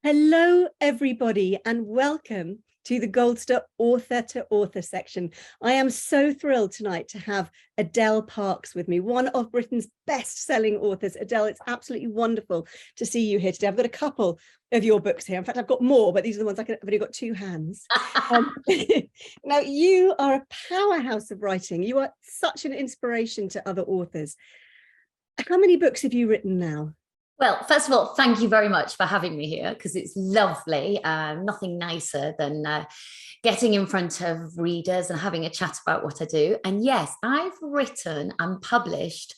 Hello, everybody, and welcome to the Goldster Author to Author section. I am so thrilled tonight to have Adele Parks with me, one of Britain's best-selling authors. Adele, it's absolutely wonderful to see you here today. I've got a couple of your books here. In fact, I've got more, but these are the ones I've only got two hands. Now, you are a powerhouse of writing. You are such an inspiration to other authors. How many books have you written now? Well, first of all, thank you very much for having me here because it's lovely. Nothing nicer than getting in front of readers and having a chat about what I do. And yes, I've written and published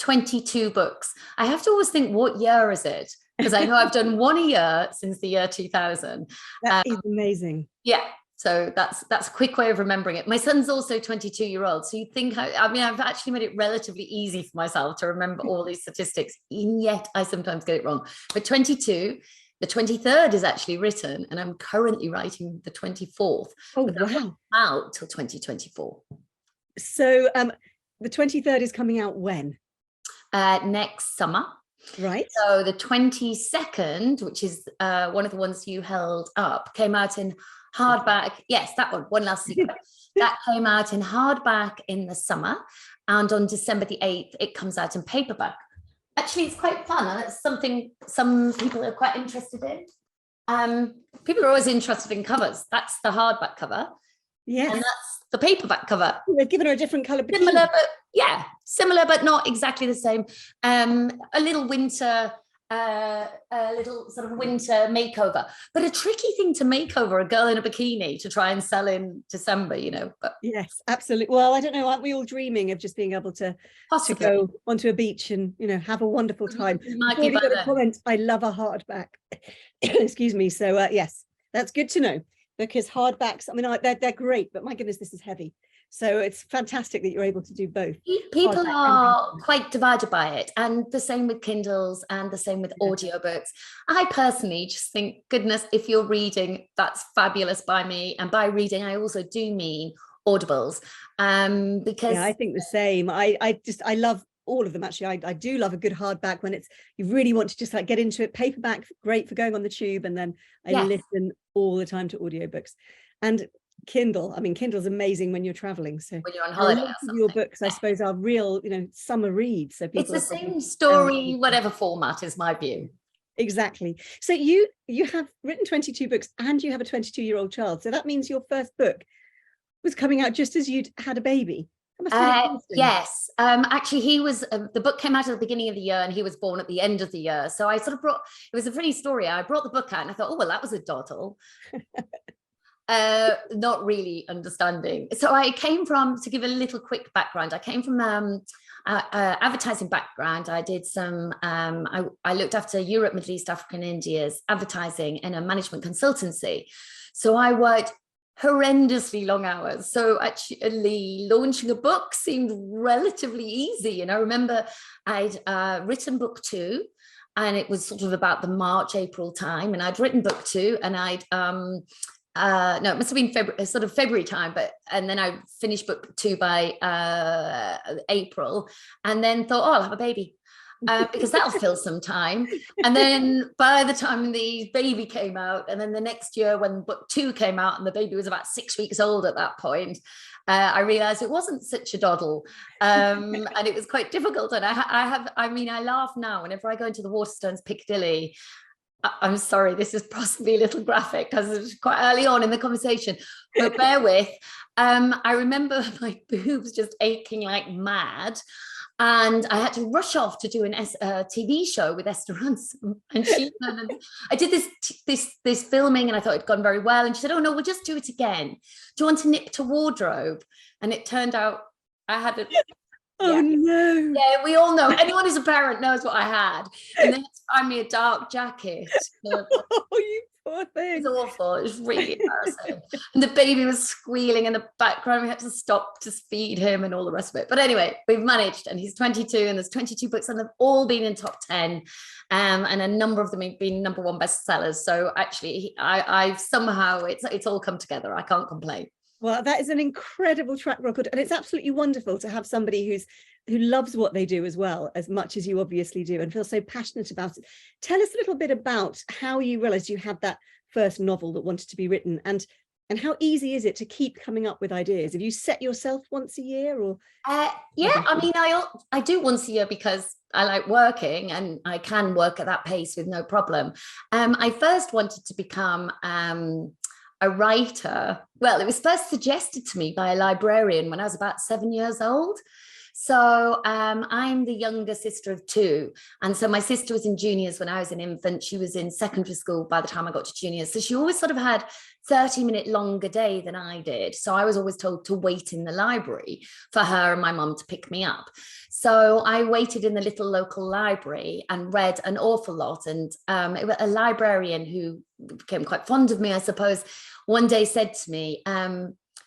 22 books. I have to always think, what year is it? Because I know I've done one a year since the year 2000. That is amazing. Yeah. So that's a quick way of remembering it. My son's also 22-year-old. So you think, I mean, I've actually made it relatively easy for myself to remember all these statistics, and yet I sometimes get it wrong. But 22, the 23rd is actually written, and I'm currently writing the 24th. Oh, but wow. Out till 2024. So the 23rd is coming out when? Next summer. Right. So the 22nd, which is one of the ones you held up, came out in hardback. Yes, that one last secret. That came out in hardback in the summer, and on December the 8th it comes out in paperback. Actually, it's quite fun, and it's something some people are quite interested in. People are always interested in covers. That's the hardback cover. Yes. And that's the paperback cover. They've given her a different color. Similar, but yeah, similar, but not exactly the same. A little winter makeover, but a tricky thing to make over a girl in a bikini to try and sell in December, you know. But yes, absolutely. Well, I don't know, aren't we all dreaming of just being able to go onto a beach and, you know, have a wonderful time? I've already got a comment. I love a hardback. Excuse me. So yes, that's good to know, because hardbacks, I mean, they're great, but my goodness, this is heavy. So it's fantastic that you're able to do both. People are quite divided by it, and the same with Kindles and the same with audiobooks. I personally just think, goodness, if you're reading, that's fabulous by me. And by reading, I also do mean audibles, because I think the same. I love all of them, actually. I do love a good hardback when you really want to just like get into it. Paperback, great for going on the tube, and then I listen all the time to audiobooks. And Kindle, I mean, Kindle's amazing when you're traveling. So when you're on holiday, your books, I suppose, are real, you know, summer reads. So people, it's the same story, whatever format, is my view. Exactly. So you have written 22 books, and you have a 22-year-old child. So that means your first book was coming out just as you'd had a baby. Yes. Actually, he was the book came out at the beginning of the year, and he was born at the end of the year. So I sort of it was a funny story. I brought the book out and I thought, oh, well, that was a doddle. Not really understanding. So I came from, to give a little quick background, I came from advertising background. I did some, I looked after Europe, Middle East, Africa, and India's advertising in a management consultancy. So I worked horrendously long hours. So actually launching a book seemed relatively easy. And I remember I'd written book 2, and it was sort of about the March, April time. And I'd written book 2, and I'd no, it must have been February time, and then I finished book 2 by April, and then thought, oh, I'll have a baby, because that'll fill some time. And then by the time the baby came out, and then the next year when book 2 came out, and the baby was about 6 weeks old at that point, I realized it wasn't such a doddle, and it was quite difficult. And I mean, I laugh now whenever I go into the Waterstones Piccadilly. I'm sorry, this is possibly a little graphic because it's quite early on in the conversation, but bear with. I remember my boobs just aching like mad, and I had to rush off to do a TV show with Esther Ransom, and I did this filming, and I thought it'd gone very well, and she said, oh no, we'll just do it again. Do you want to nip to wardrobe? And it turned out I had a Oh no. Yeah, we all know. Anyone who's a parent knows what I had. And they had to find me a dark jacket. Oh, you poor thing. It was awful. It was really embarrassing. And the baby was squealing in the background. We had to stop to feed him and all the rest of it. But anyway, we've managed, and he's 22, and there's 22 books, and they've all been in top 10. And a number of them have been #1 bestsellers. So actually, I've somehow, it's all come together. I can't complain. Well, that is an incredible track record, and it's absolutely wonderful to have somebody who's who loves what they do as well, as much as you obviously do, and feel so passionate about it. Tell us a little bit about how you realized you had that first novel that wanted to be written, and how easy is it to keep coming up with ideas? Have you set yourself once a year, or? Yeah, I mean, I do once a year because I like working and I can work at that pace with no problem. I first wanted to become a writer. Well, it was first suggested to me by a librarian when I was about 7 years old. So I'm the younger sister of two. And so my sister was in juniors when I was an infant. She was in secondary school by the time I got to juniors. So she always sort of had 30-minute longer day than I did. So I was always told to wait in the library for her and my mum to pick me up. So I waited in the little local library and read an awful lot. And it was a librarian who became quite fond of me, I suppose, one day said to me,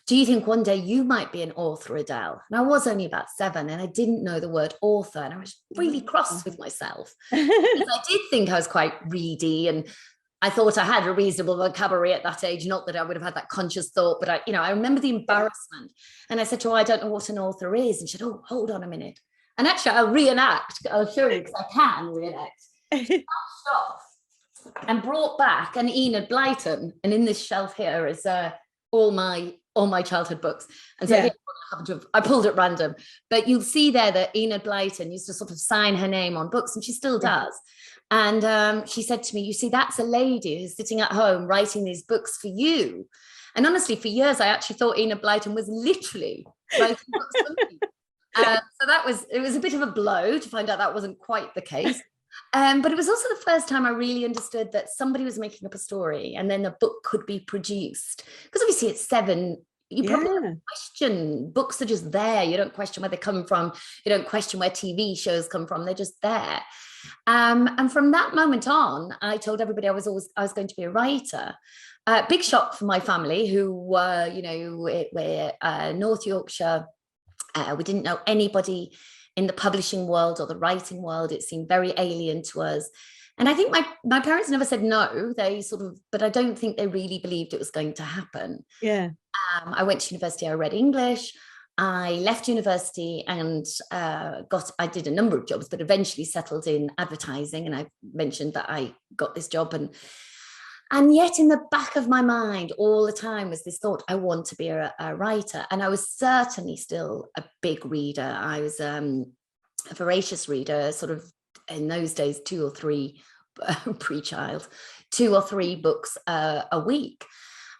do you think one day you might be an author, Adele? And I was only about 7 and I didn't know the word author, and I was really cross with myself because I did think I was quite reedy, and I thought I had a reasonable vocabulary at that age. Not that I would have had that conscious thought, but I remember the embarrassment. And I said to her, I don't know what an author is. And she said, oh, hold on a minute. And actually I'll show you because I can reenact. Off and brought back an Enid Blyton. And in this shelf here is all my childhood books. And so I pulled at random, but you'll see there that Enid Blyton used to sort of sign her name on books, and she still does. And she said to me, you see, that's a lady who's sitting at home writing these books for you. And honestly, for years, I actually thought Enid Blyton was literally writing books for me. So it was a bit of a blow to find out that wasn't quite the case. But it was also the first time I really understood that somebody was making up a story and then a book could be produced. Because obviously at 7, you probably don't question. Books are just there. You don't question where they come from. You don't question where TV shows come from. They're just there. And from that moment on, I told everybody I was going to be a writer. Big shock for my family, who were, we're North Yorkshire. We didn't know anybody in the publishing world or the writing world. It seemed very alien to us. And I think my parents never said no. But I don't think they really believed it was going to happen. Yeah. I went to university, I read English. I left university and I did a number of jobs, but eventually settled in advertising. And I mentioned that I got this job. And yet in the back of my mind all the time was this thought, I want to be a writer. And I was certainly still a big reader. I was a voracious reader, sort of in those days, 2 or 3 pre-child, 2 or 3 books a week.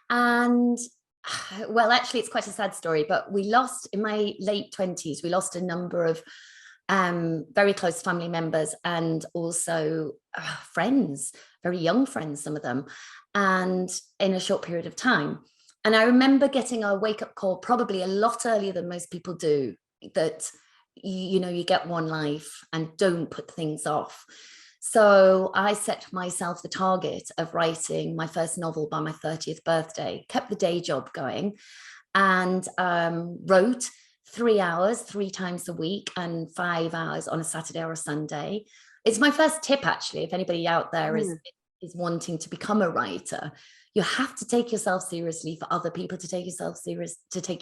And well, actually, it's quite a sad story, but we lost, in my late 20s, we lost a number of very close family members and also friends, very young friends, some of them, and in a short period of time. And I remember getting a wake-up call probably a lot earlier than most people do, that you get one life and don't put things off. So I set myself the target of writing my first novel by my 30th birthday, kept the day job going, and wrote 3 hours 3 times a week and 5 hours on a Saturday or a Sunday. It's my first tip, actually, if anybody out there is wanting to become a writer. You have to take yourself seriously for other people to take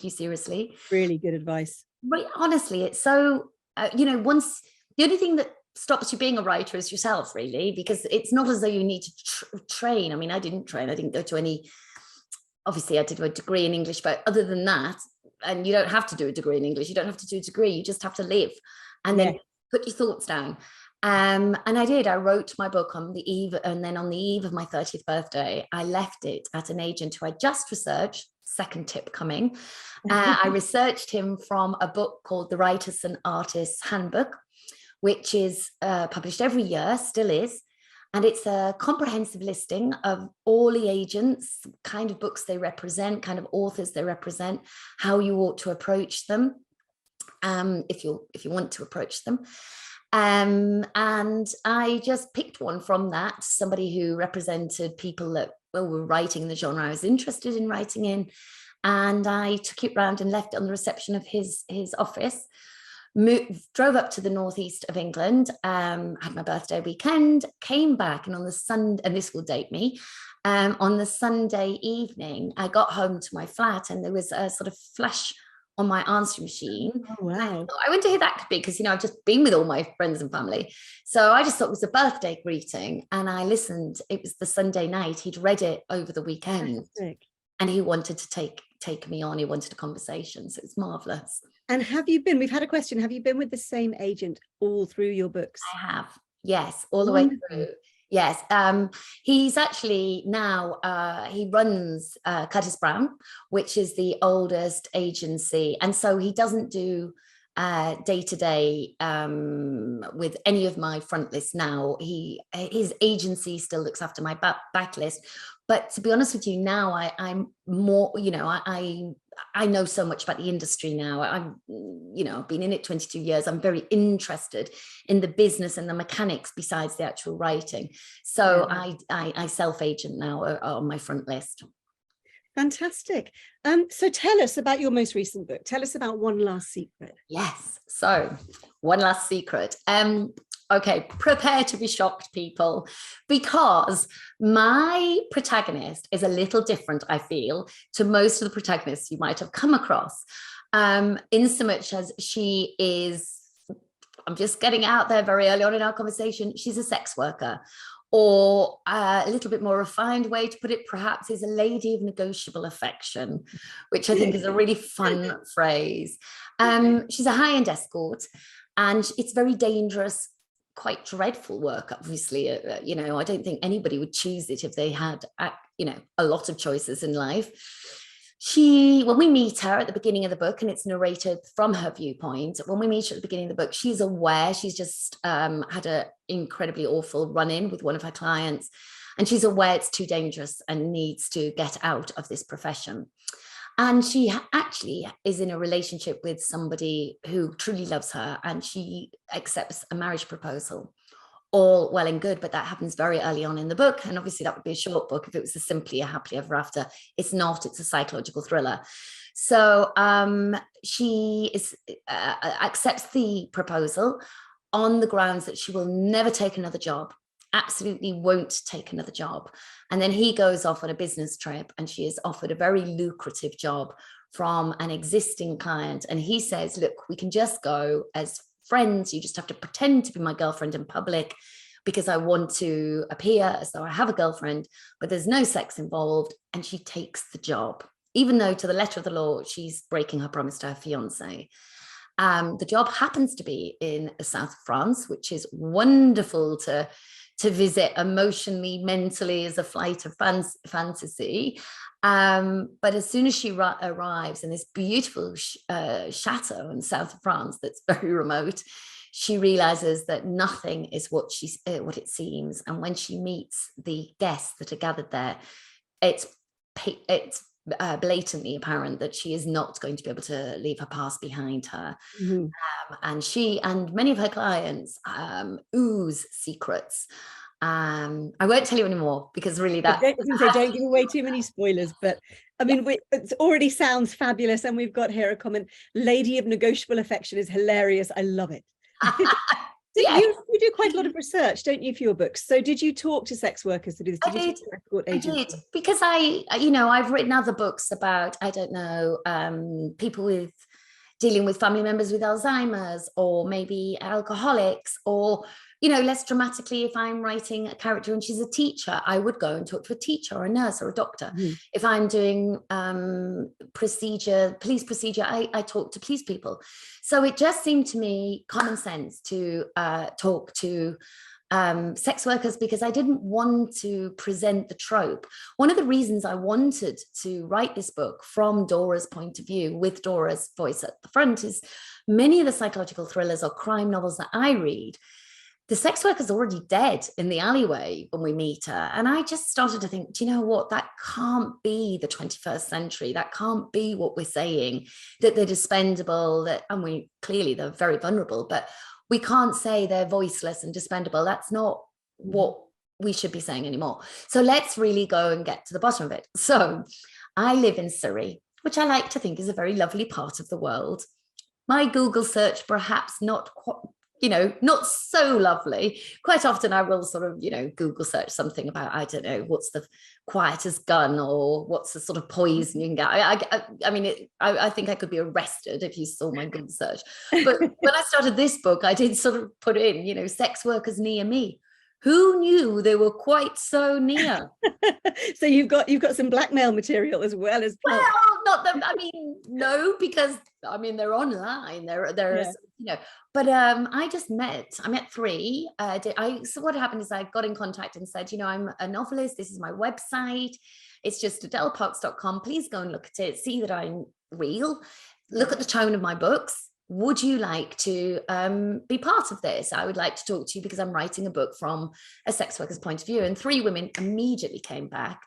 you seriously. Really good advice. Right, honestly, it's so once the only thing that stops you being a writer is yourself, really, because it's not as though you need to train. I mean, I didn't train. I didn't go to any. Obviously, I did a degree in English, but other than that, and you don't have to do a degree in English. You don't have to do a degree. You just have to live, and then put your thoughts down. And I did. I wrote my book on the eve, and then on the eve of my 30th birthday, I left it at an agent who I just researched. Second tip coming. I researched him from a book called The Writers and Artists Handbook, which is published every year, still is. And it's a comprehensive listing of all the agents, kind of books they represent, kind of authors they represent, how you ought to approach them, if you want to approach them. And I just picked one from that, somebody who represented people that were writing the genre I was interested in writing in. And I took it round and left it on the reception of his office. Drove up to the northeast of England, had my birthday weekend, came back, and on the Sunday, and this will date me, on the Sunday evening, I got home to my flat and there was a sort of flash on my answering machine. Oh, wow. I wonder who that could be, because, I've just been with all my friends and family. So I just thought it was a birthday greeting, and I listened. It was the Sunday night. He'd read it over the weekend. Fantastic. And he wanted to take me on. He wanted a conversation. So it's marvelous. And we've had a question, have you been with the same agent all through your books? I have. Yes, all the way through. Yes. He's actually now, he runs Curtis Brown, which is the oldest agency. And so he doesn't do day-to-day with any of my front list now. His agency still looks after my back list. But to be honest with you, now I'm more, I know so much about the industry now. I've been in it 22 years. I'm very interested in the business and the mechanics besides the actual writing. So yeah. I self-agent now on my front list. Fantastic. So tell us about your most recent book. Tell us about One Last Secret. Yes. So One Last Secret. Okay, prepare to be shocked, people, because my protagonist is a little different, I feel, to most of the protagonists you might have come across, in so much as she is, I'm just getting out there very early on in our conversation, she's a sex worker, or a little bit more refined way to put it perhaps is a lady of negotiable affection, which I think is a really fun phrase. She's a high-end escort, and it's very dangerous, quite dreadful work, obviously. I don't think anybody would choose it if they had a lot of choices in life. When we meet her at the beginning of the book, and it's narrated from her viewpoint, when we meet her at the beginning of the book, she's aware she's just had an incredibly awful run-in with one of her clients, and she's aware it's too dangerous and needs to get out of this profession. And she actually is in a relationship with somebody who truly loves her, and she accepts a marriage proposal. All well and good, but that happens very early on in the book. And obviously that would be a short book if it was simply a happily ever after. It's not, it's a psychological thriller. So she accepts the proposal on the grounds that she will never take another job. Absolutely won't take another job. And then he goes off on a business trip, and she is offered a very lucrative job from an existing client. And he says, look, we can just go as friends. You just have to pretend to be my girlfriend in public, because I want to appear as though I have a girlfriend, but there's no sex involved. And she takes the job, even though to the letter of the law, she's breaking her promise to her fiance. The job happens to be in the south of France, which is wonderful to visit emotionally, mentally, as a flight of fantasy. But as soon as she arrives in this beautiful chateau in south of France that's very remote, she realizes that nothing is what it seems. And when she meets the guests that are gathered there, it's blatantly apparent that she is not going to be able to leave her past behind her. Mm-hmm. And she and many of her clients ooze secrets. I won't tell you anymore, because really that don't give away too many spoilers, but I mean, it already sounds fabulous. And we've got here a comment: lady of negotiable affection is hilarious. I love it. You do quite a lot of research, don't you, for your books? So did you talk to sex workers to do this? I did, because I've written other books about, people with dealing with family members with Alzheimer's, or maybe alcoholics, or less dramatically, if I'm writing a character and she's a teacher, I would go and talk to a teacher or a nurse or a doctor. Mm-hmm. If I'm doing police procedure, I talk to police people. So it just seemed to me common sense to talk to sex workers, because I didn't want to present the trope. One of the reasons I wanted to write this book from Dora's point of view, with Dora's voice at the front, is many of the psychological thrillers or crime novels that I read, the sex worker's already dead in the alleyway when we meet her. And I just started to think, do you know what? That can't be the 21st century. That can't be what we're saying, that they're dispendable, clearly they're very vulnerable, but we can't say they're voiceless and dispendable. That's not what we should be saying anymore. So let's really go and get to the bottom of it. So I live in Surrey, which I like to think is a very lovely part of the world. My Google search, perhaps not you know, not so lovely. Quite often I will sort of, you know, Google search something about, I don't know, what's the quietest gun, or what's the sort of poison you can get. I mean, I think I could be arrested if you saw my Google search. But when I started this book, I did sort of put in, you know, sex workers near me. Who knew they were quite so near? So you've got some blackmail material as well as plot. Well, not that, I mean, no, because I mean they're online. They're Yeah. you know, but I met three. So what happened is I got in contact and said, you know, I'm a novelist. This is my website. It's just adeleparks.com. Please go and look at it. See that I'm real. Look at the tone of my books. Would you like to be part of this? I would like to talk to you because I'm writing a book from a sex worker's point of view. And three women immediately came back.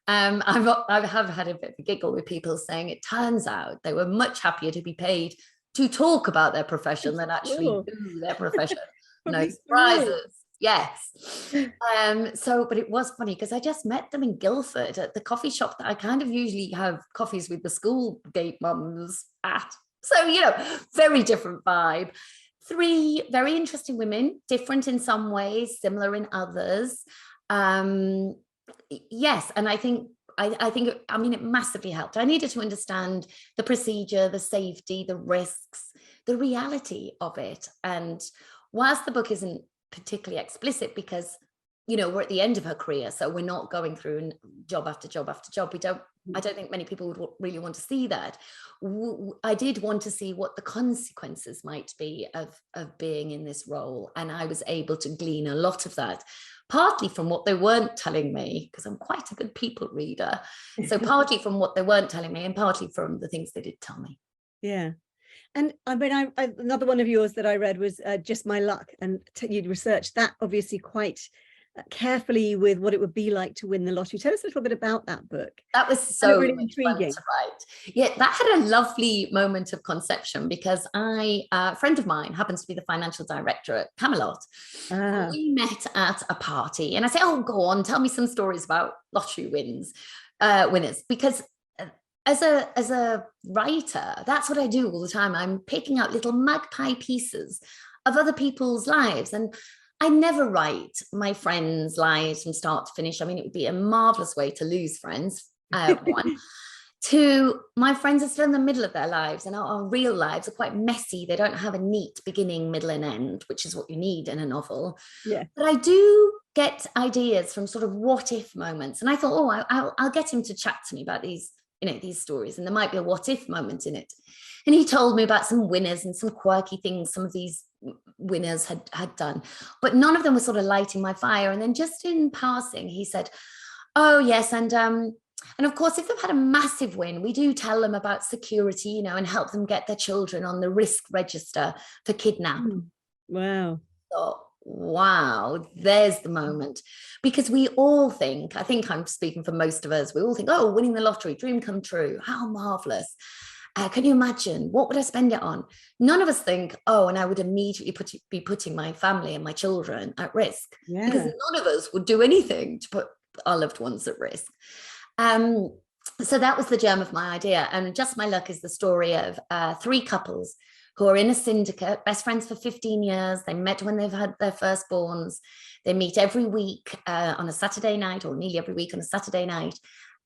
I have had a bit of a giggle with people saying it turns out they were much happier to be paid to talk about their profession than actually do their profession. No surprises. Yes. But it was funny because I just met them in Guildford at the coffee shop that I kind of usually have coffees with the school gate mums at. So, you know, very different vibe. Three very interesting women, different in some ways, similar in others. Yes, and I think it massively helped. I needed to understand the procedure, the safety, the risks, the reality of it. And whilst the book isn't particularly explicit because, you know, we're at the end of her career, so we're not going through job after job after job. I don't think many people would really want to see that. I did want to see what the consequences might be of being in this role. And I was able to glean a lot of that, partly from what they weren't telling me, because I'm quite a good people reader. So partly from what they weren't telling me and partly from the things they did tell me. Yeah. And I mean, another one of yours that I read was Just My Luck. And you'd researched that obviously quite carefully with what it would be like to win the lottery. Tell us a little bit about that book. That was so really intriguing to write. Yeah, that had a lovely moment of conception because a friend of mine happens to be the financial director at Camelot. We met at a party and I said, oh, go on, tell me some stories about lottery winners, because as a writer, that's what I do all the time. I'm picking out little magpie pieces of other people's lives, and I never write my friends' lives from start to finish. I mean, it would be a marvelous way to lose friends. One. Two, my friends are still in the middle of their lives, and our real lives are quite messy. They don't have a neat beginning, middle, and end, which is what you need in a novel. Yeah. But I do get ideas from sort of what if moments. And I thought, oh, I'll get him to chat to me about these, you know, these stories, and there might be a what if moment in it. And he told me about some winners and some quirky things some of these winners had done, but none of them was sort of lighting my fire. And then just in passing, he said, oh yes, and of course, if they've had a massive win, we do tell them about security, you know, and help them get their children on the risk register for kidnap. Wow. So, wow, there's the moment. Because we all think, I think I'm speaking for most of us, we all think, oh, winning the lottery, dream come true, how marvelous. Can you imagine? What would I spend it on? None of us think, oh, and I would immediately be putting my family and my children at risk. Yeah. Because none of us would do anything to put our loved ones at risk. So that was the germ of my idea. And Just My Luck is the story of three couples who are in a syndicate, best friends for 15 years. They met when they've had their firstborns. They meet every week on a Saturday night, or nearly every week on a Saturday night.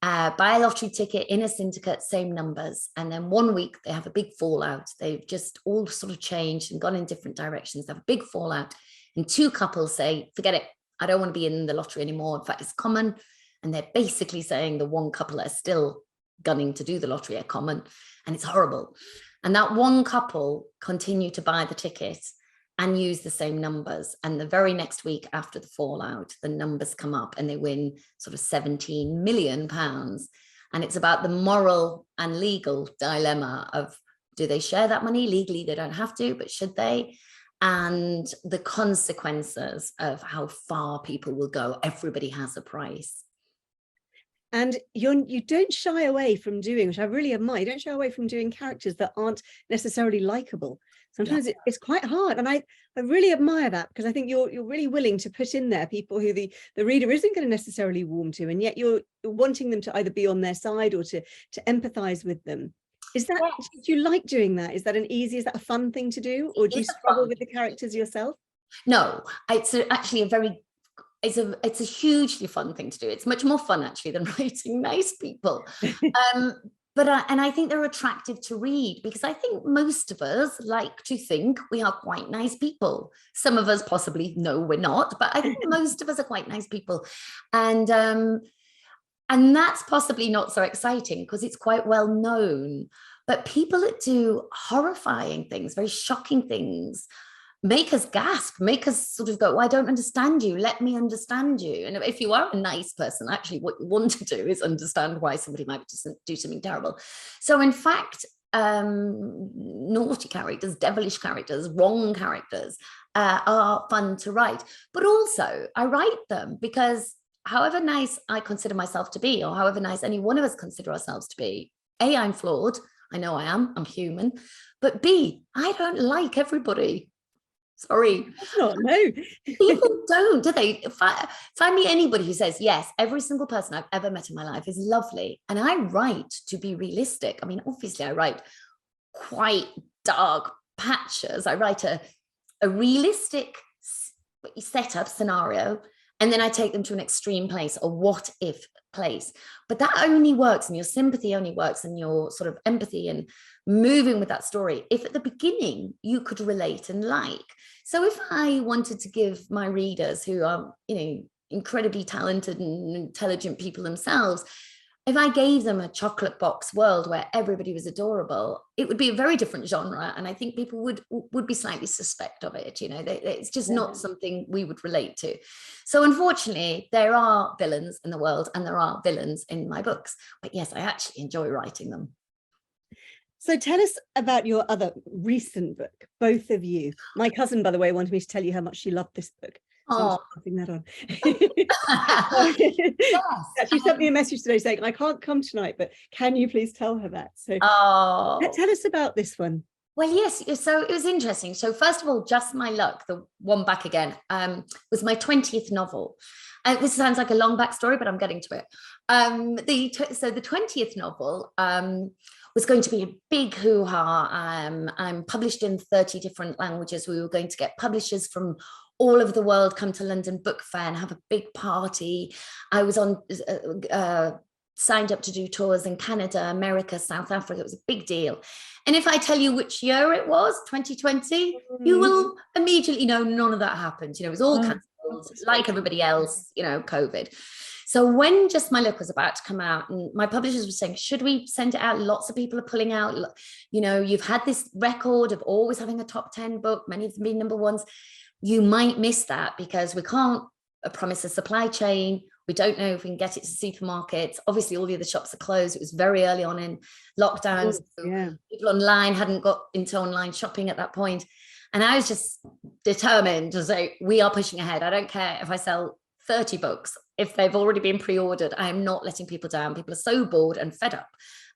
Buy a lottery ticket in a syndicate, same numbers. And then one week they have a big fallout. They've just all sort of changed and gone in different directions. They have a big fallout. And two couples say, forget it. I don't want to be in the lottery anymore. In fact, it's common. And they're basically saying the one couple are still gunning to do the lottery at common. And it's horrible. And that one couple continue to buy the ticket and use the same numbers. And the very next week after the fallout, the numbers come up and they win sort of £17 million. And it's about the moral and legal dilemma of, do they share that money? Legally, they don't have to, but should they? And the consequences of how far people will go. Everybody has a price. And you don't shy away from doing, which I really admire, you don't shy away from doing characters that aren't necessarily likable. Sometimes it's quite hard. And I really admire that, because I think you're really willing to put in there people who the reader isn't going to necessarily warm to, and yet you're wanting them to either be on their side or to empathize with them. Is that, Yes, do you like doing that? Is that is that a fun thing to do? Or do you it's a struggle fun. with the characters yourself? No, actually a very it's a hugely fun thing to do. It's much more fun actually than writing nice people. Um, and I think they're attractive to read because I think most of us like to think we are quite nice people. Some of us possibly no, we're not, but I think most of us are quite nice people, and that's possibly not so exciting because it's quite well known. But people that do horrifying things, very shocking things, make us gasp, make us sort of go, oh, I don't understand you. Let me understand you. And if you are a nice person, actually what you want to do is understand why somebody might do something terrible. So in fact, naughty characters, devilish characters, wrong characters are fun to write. But also I write them because however nice I consider myself to be, or however nice any one of us consider ourselves to be, A, I'm flawed. I know I am. I'm human. But B, I don't like everybody. Sorry. That's not, no. People don't, do they? Find me anybody who says, yes, every single person I've ever met in my life is lovely. And I write to be realistic. I mean, obviously, I write quite dark patches. I write a realistic setup scenario, and then I take them to an extreme place, a what if place. But that only works, and your sympathy only works, and your sort of empathy and moving with that story, if at the beginning you could relate and like. So if I wanted to give my readers, who are, you know, incredibly talented and intelligent people themselves, if I gave them a chocolate box world where everybody was adorable, it would be a very different genre. And I think people would be slightly suspect of it. You know, it's just not something we would relate to. So unfortunately, there are villains in the world and there are villains in my books. But yes, I actually enjoy writing them. So tell us about your other recent book, both of you. My cousin, by the way, wanted me to tell you how much she loved this book. So I'm just passing that on. Yes. She sent me a message today saying, I can't come tonight, but can you please tell her that? So tell us about this one. Well, yes. So it was interesting. So first of all, Just My Luck, the one back again, was my 20th novel. This sounds like a long backstory, but I'm getting to it. So the 20th novel was going to be a big hoo-ha. I'm published in 30 different languages. We were going to get publishers from all over the world come to London Book Fair and have a big party. I was signed up to do tours in Canada, America, South Africa. It was a big deal. And if I tell you which year it was, 2020, you will immediately know none of that happened. You know, it was all cancelled, like everybody else, you know, COVID. So when Just My Luck was about to come out, and my publishers were saying, should we send it out? Lots of people are pulling out. You know, you've had this record of always having a top 10 book, many of them being number ones. You might miss that because we can't promise a supply chain. We don't know if we can get it to supermarkets. Obviously, all the other shops are closed. It was very early on in lockdown. So people online hadn't got into online shopping at that point. And I was just determined to say, we are pushing ahead. I don't care if I sell 30 books. If they've already been pre-ordered, I am not letting people down. People are so bored and fed up.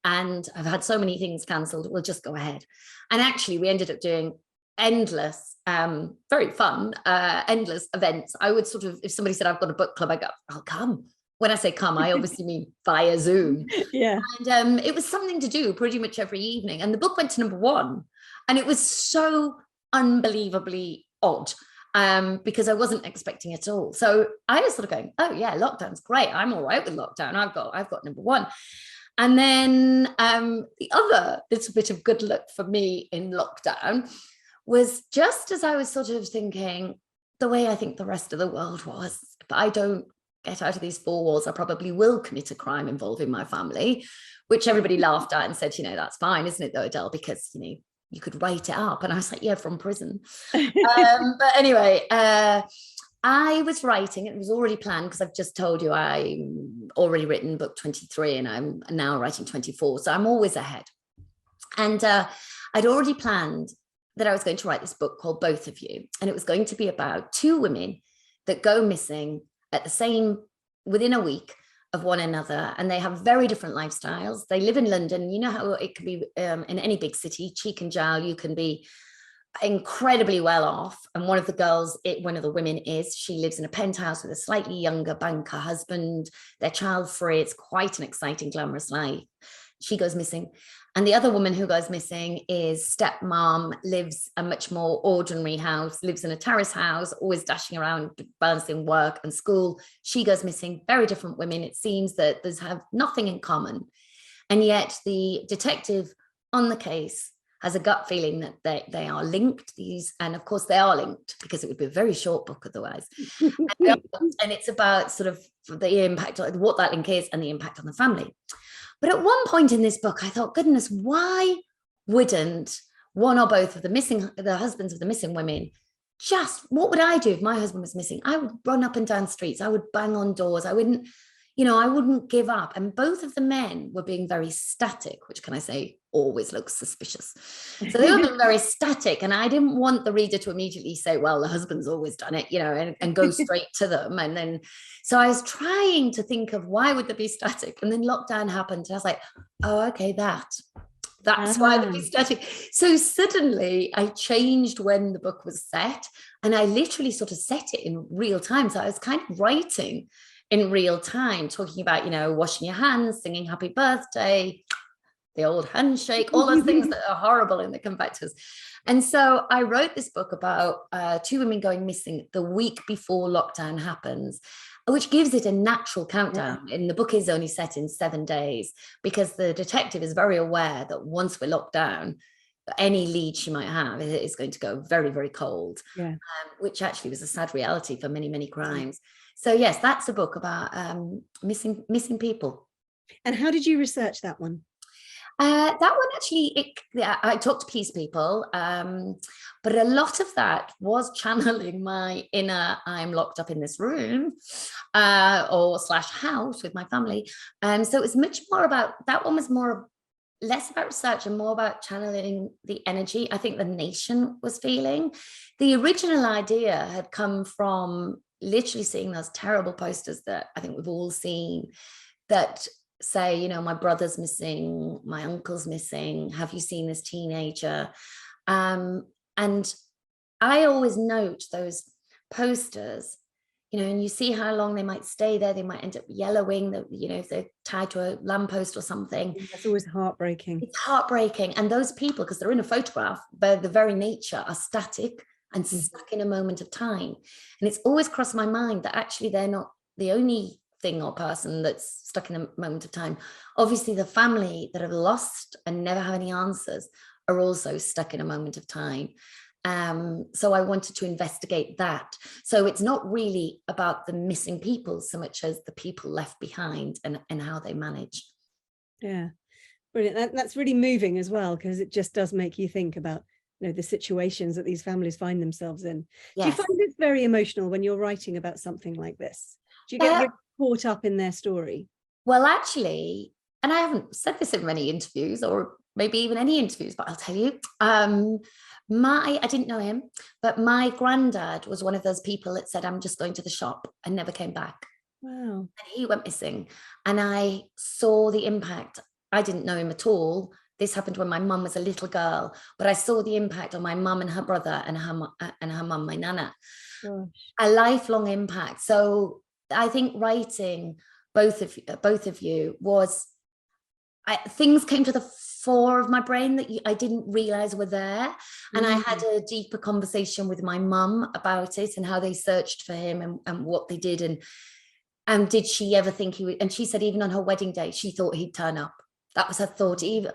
And I've had so many things cancelled. We'll just go ahead. And actually, we ended up doing endless, very fun, endless events. I would sort of, if somebody said, I've got a book club, I go, I'll come. When I say come, I obviously mean via Zoom. Yeah. And it was something to do pretty much every evening. And the book went to number one. And it was so unbelievably odd. Because I wasn't expecting it at all. So I was sort of going, oh yeah, lockdown's great. I'm all right with lockdown. I've got number one. And then the other little bit of good luck for me in lockdown was just as I was sort of thinking the way I think the rest of the world was, if I don't get out of these four walls, I probably will commit a crime involving my family, which everybody laughed at and said, you know, that's fine, isn't it though, Adele? Because, you know, you could write it up. And I was like, yeah, from prison. But anyway, I was writing, it was already planned because I've just told you I'm already written book 23 and I'm now writing 24. So I'm always ahead. And I'd already planned that I was going to write this book called Both of You. And it was going to be about two women that go missing at the same, within a week of one another, and they have very different lifestyles. They live in London. You know how it can be in any big city, cheek and jowl, you can be incredibly well off. And one of the girls, one of the women she lives in a penthouse with a slightly younger banker husband. They're child free. It's quite an exciting, glamorous life. She goes missing. And the other woman who goes missing is stepmom, lives a much more ordinary house, lives in a terrace house, always dashing around, balancing work and school. She goes missing. Very different women. It seems that they have nothing in common. And yet the detective on the case has a gut feeling that they are linked, and of course they are linked, because it would be a very short book otherwise. And it's about sort of the impact, what that link is and the impact on the family. But at one point in this book, I thought, goodness, why wouldn't one or both of the husbands of the missing women, what would I do if my husband was missing? I would run up and down streets. I would bang on doors. I wouldn't give up. And both of the men were being very static, which, can I say, always looks suspicious. So they were being very static. And I didn't want the reader to immediately say, well, the husband's always done it, and go straight to them. And then, so I was trying to think of why would they be static? And then lockdown happened. And I was like, oh, okay, that's why they'd be static. So suddenly I changed when the book was set, and I literally sort of set it in real time. So I was kind of writing in real time, talking about, washing your hands, singing happy birthday, the old handshake, all those things that are horrible and that come back to us. And so I wrote this book about two women going missing the week before lockdown happens, which gives it a natural countdown. Yeah. And the book is only set in 7 days, because the detective is very aware that once we're locked down, any lead she might have is going to go very, very cold, which actually was a sad reality for many, many crimes. So yes, that's a book about missing people. And how did you research that one? That one actually, I talked to peace people, but a lot of that was channeling my inner I'm locked up in this room or / house with my family. So it was much more about, that one was less about research and more about channeling the energy I think the nation was feeling. The original idea had come from literally seeing those terrible posters that I think we've all seen that say, my brother's missing, my uncle's missing, have you seen this teenager? And I always note those posters, and you see how long they might stay there. They might end up yellowing, if they're tied to a lamppost or something. That's always heartbreaking. It's heartbreaking. And those people, because they're in a photograph, by the very nature are static and stuck in a moment of time. And it's always crossed my mind that actually they're not the only thing or person that's stuck in a moment of time. Obviously, the family that have lost and never have any answers are also stuck in a moment of time. So I wanted to investigate that. So it's not really about the missing people so much as the people left behind and how they manage. Yeah, brilliant. That's really moving as well, because it just does make you think about the situations that these families find themselves in. Yes. Do you find it very emotional when you're writing about something like this? Do you get really caught up in their story? Well, actually, and I haven't said this in many interviews or maybe even any interviews, but I'll tell you, I didn't know him, but my granddad was one of those people that said, I'm just going to the shop, and never came back. Wow. And he went missing, and I saw the impact. I didn't know him at all. This happened when my mum was a little girl, but I saw the impact on my mum and her brother and her mum, my nana. Gosh. A lifelong impact. So I think writing both of you was, things came to the fore of my brain that I didn't realize were there. And I had a deeper conversation with my mum about it and how they searched for him and what they did. And did she ever think he would? And she said even on her wedding day, she thought he'd turn up. That was her thought. Even,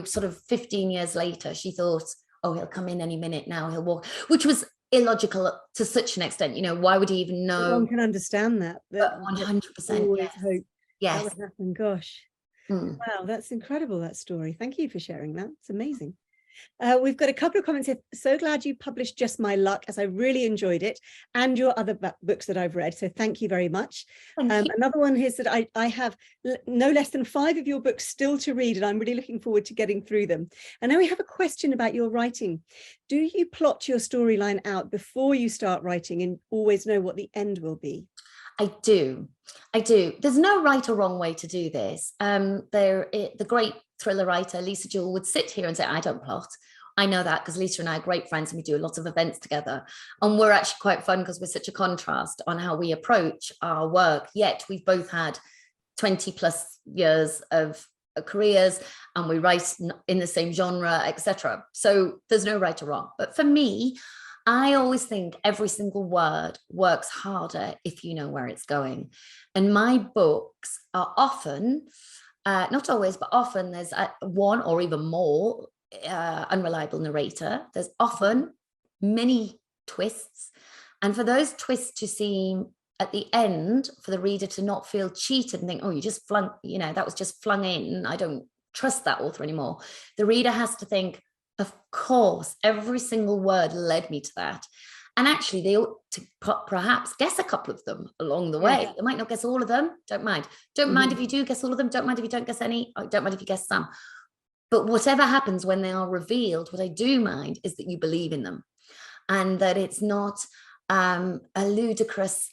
sort of 15 years later, she thought, oh, he'll come in any minute now, he'll walk, which was illogical to such an extent. Why would he even know? One can understand that. But 100%. Yes. Hope yes. That would happen. Gosh. Wow, that's incredible, that story. Thank you for sharing that. It's amazing. We've got a couple of comments here. So glad you published Just My Luck, as I really enjoyed it, and your other books that I've read. So thank you very much. Another one is that I have no less than 5 of your books still to read, and I'm really looking forward to getting through them. And now we have a question about your writing. Do you plot your storyline out before you start writing and always know what the end will be? I do. There's no right or wrong way to do this. The great thriller writer Lisa Jewell would sit here and say, I don't plot. I know that because Lisa and I are great friends and we do a lot of events together. And we're actually quite fun because we're such a contrast on how we approach our work. Yet we've both had 20 plus years of careers, and we write in the same genre, etc. So there's no right or wrong. But for me, I always think every single word works harder if you know where it's going. And my books are often, not always, but often there's one or even more unreliable narrator. There's often many twists. And for those twists to seem at the end, for the reader to not feel cheated and think, oh, you just flung, you know, that was just flung in, I don't trust that author anymore. The reader has to think, of course, every single word led me to that. And actually, they ought to perhaps guess a couple of them along the way. They might not guess all of them. Don't mind. Don't mind if you do guess all of them. Don't mind if you don't guess any. Don't mind if you guess some. But whatever happens when they are revealed, what I do mind is that you believe in them, and that it's not a ludicrous,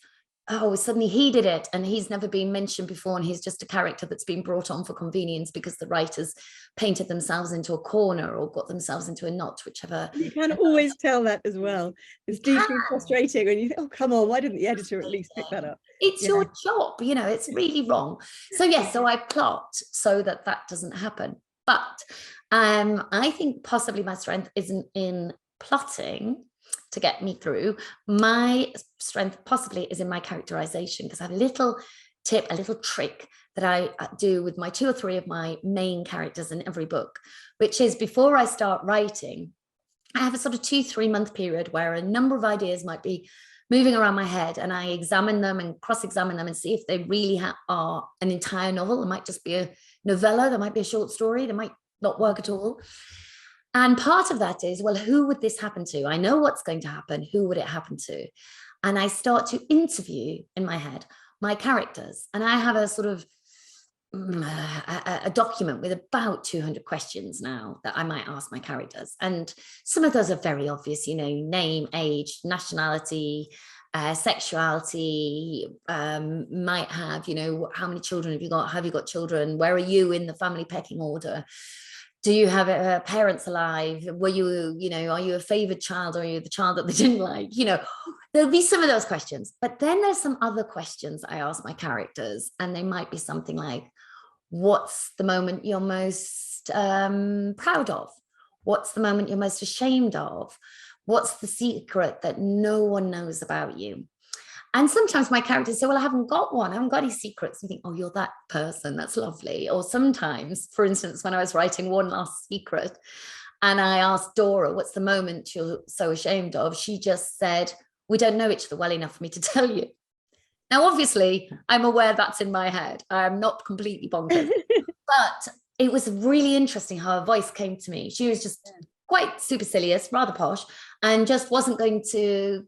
oh, suddenly he did it and he's never been mentioned before and he's just a character that's been brought on for convenience because the writers painted themselves into a corner or got themselves into a knot, whichever. You can always tell that as well. It's deeply frustrating when you think, oh, come on, why didn't the editor at least pick that up? It's your job, you know, it's really wrong. So yes, so I plot so that that doesn't happen. But I think possibly my strength isn't in plotting to get me through. My strength possibly is in my characterization, because I have a little tip, a little trick that I do with my 2 or 3 of my main characters in every book, which is before I start writing, I have a sort of 2-3 month period where a number of ideas might be moving around my head, and I examine them and cross-examine them and see if they really are an entire novel. It might just be a novella, there might be a short story, they might not work at all. And part of that is, well, who would this happen to? I know what's going to happen. Who would it happen to? And I start to interview in my head my characters. And I have a sort of a document with about 200 questions now that I might ask my characters. And some of those are very obvious, you know, name, age, nationality, sexuality, might have, you know, how many children have you got? Have you got children? Where are you in the family pecking order? Do you have parents alive? Were you, you know, are you a favored child, or are you the child that they didn't like? You know, there'll be some of those questions. But then there's some other questions I ask my characters, and they might be something like, what's the moment you're most proud of? What's the moment you're most ashamed of? What's the secret that no one knows about you? And sometimes my characters say, well, I haven't got one. I haven't got any secrets. And think, oh, you're that person. That's lovely. Or sometimes, for instance, when I was writing One Last Secret and I asked Dora, what's the moment you're so ashamed of? She just said, we don't know each other well enough for me to tell you. Now, obviously, I'm aware that's in my head. I'm not completely bonkers. But it was really interesting how her voice came to me. She was just quite supercilious, rather posh, and just wasn't going to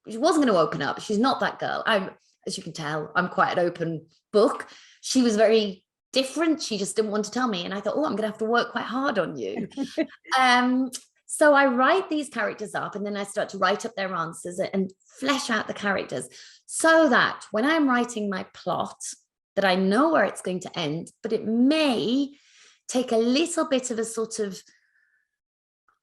open up. She's not that girl. As you can tell, I'm quite an open book. She was very different. She just didn't want to tell me. And I thought, oh, I'm going to have to work quite hard on you. So I write these characters up, and then I start to write up their answers and flesh out the characters so that when I'm writing my plot, that I know where it's going to end, but it may take a little bit of a sort of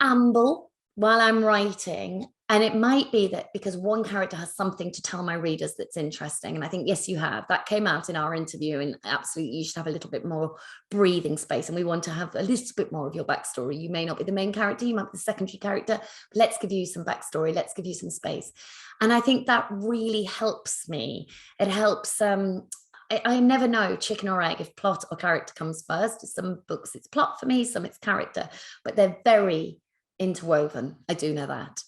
amble while I'm writing. And it might be that because one character has something to tell my readers that's interesting. And I think, yes, you have. That came out in our interview, and absolutely you should have a little bit more breathing space. And we want to have a little bit more of your backstory. You may not be the main character, you might be the secondary character, but let's give you some backstory. Let's give you some space. And I think that really helps me. It helps, I never know, chicken or egg, if plot or character comes first. Some books it's plot for me, some it's character, but they're very interwoven. I do know that.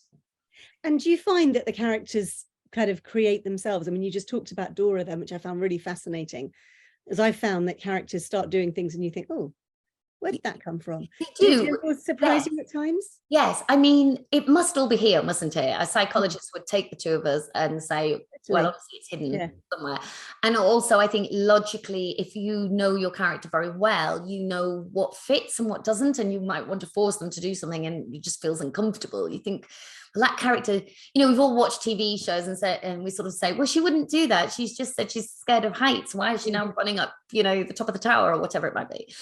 And do you find that the characters kind of create themselves? I mean, you just talked about Dora then, which I found really fascinating, as I found that characters start doing things and you think, oh, where did that come from? They do. It was surprising at times. Yes. I mean, it must all be here, mustn't it? A psychologist would take the 2 of us and say, well, obviously it's hidden somewhere. And also, I think logically, if you know your character very well, you know what fits and what doesn't, and you might want to force them to do something and it just feels uncomfortable. You think, well, that character, you know, we've all watched TV shows and we sort of say, well, she wouldn't do that. She's just said she's scared of heights. Why is she now running up, you know, the top of the tower or whatever it might be?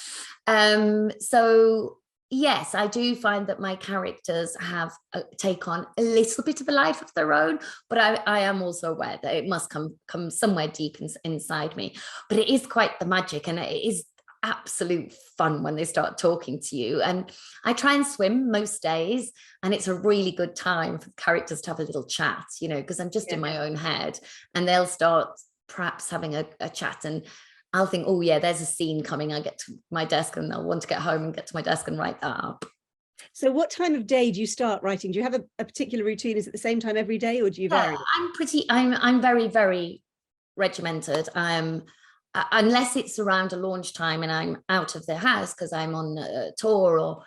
So yes, I do find that my characters take on a little bit of a life of their own, but I am also aware that it must come somewhere deep inside me. But it is quite the magic, and it is, absolute fun when they start talking to you. And I try and swim most days, and it's a really good time for characters to have a little chat, you know, because I'm just in my own head, and they'll start perhaps having a chat, and I'll think, oh yeah, there's a scene coming. I get to my desk and they'll want to get home and get to my desk and write that up. So what time of day do you start writing? Do you have a particular routine? Is it the same time every day, or do you vary? I'm very, very regimented. Unless it's around a launch time and I'm out of the house because I'm on a tour or,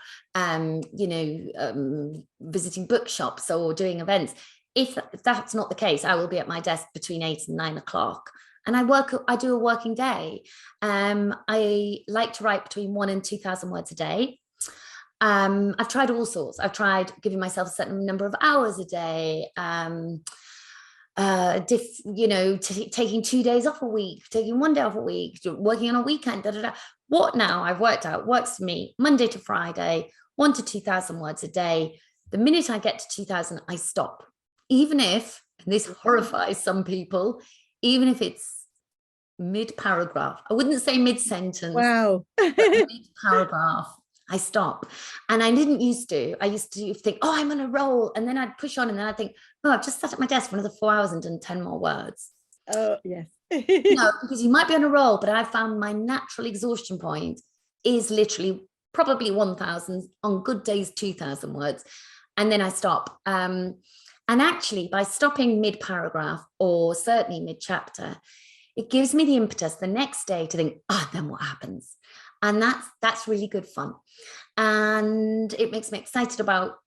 visiting bookshops or doing events. If that's not the case, I will be at my desk between 8 and 9 o'clock. And I do a working day. I like to write between 1,000 and 2,000 words a day. I've tried all sorts. I've tried giving myself a certain number of hours a day, taking 2 days off a week, taking 1 day off a week, working on a weekend, What now I've worked out works for me Monday to Friday, 1,000 to 2,000 words a day. The minute I get to 2,000, I stop. Even if, and this horrifies some people, even if it's mid-paragraph. I wouldn't say mid-sentence. Wow. But mid-paragraph, I stop. And I didn't used to. I used to think, oh, I'm on a roll. And then I'd push on, and then I'd think, oh, I've just sat at my desk for another 4 hours and done 10 more words. Oh, yes. No, because you might be on a roll, but I found my natural exhaustion point is literally probably 1,000, on good days, 2,000 words. And then I stop. And actually, by stopping mid-paragraph or certainly mid-chapter, it gives me the impetus the next day to think, then what happens? And that's really good fun. And it makes me excited about,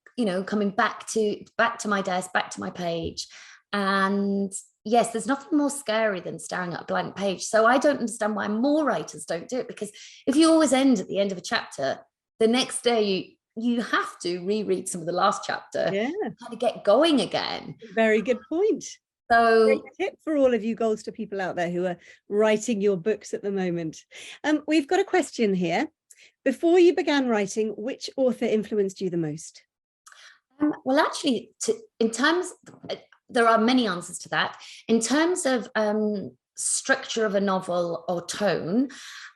coming back to my desk, back to my page. And yes, there's nothing more scary than staring at a blank page. So I don't understand why more writers don't do it, because if you always end at the end of a chapter, the next day you have to reread some of the last chapter, kind of get going again. Very good point. So great tip for all of you Goldster people out there who are writing your books at the moment. We've got a question here. Before you began writing, which author influenced you the most? Well, actually, in terms, there are many answers to that. In terms of structure of a novel or tone,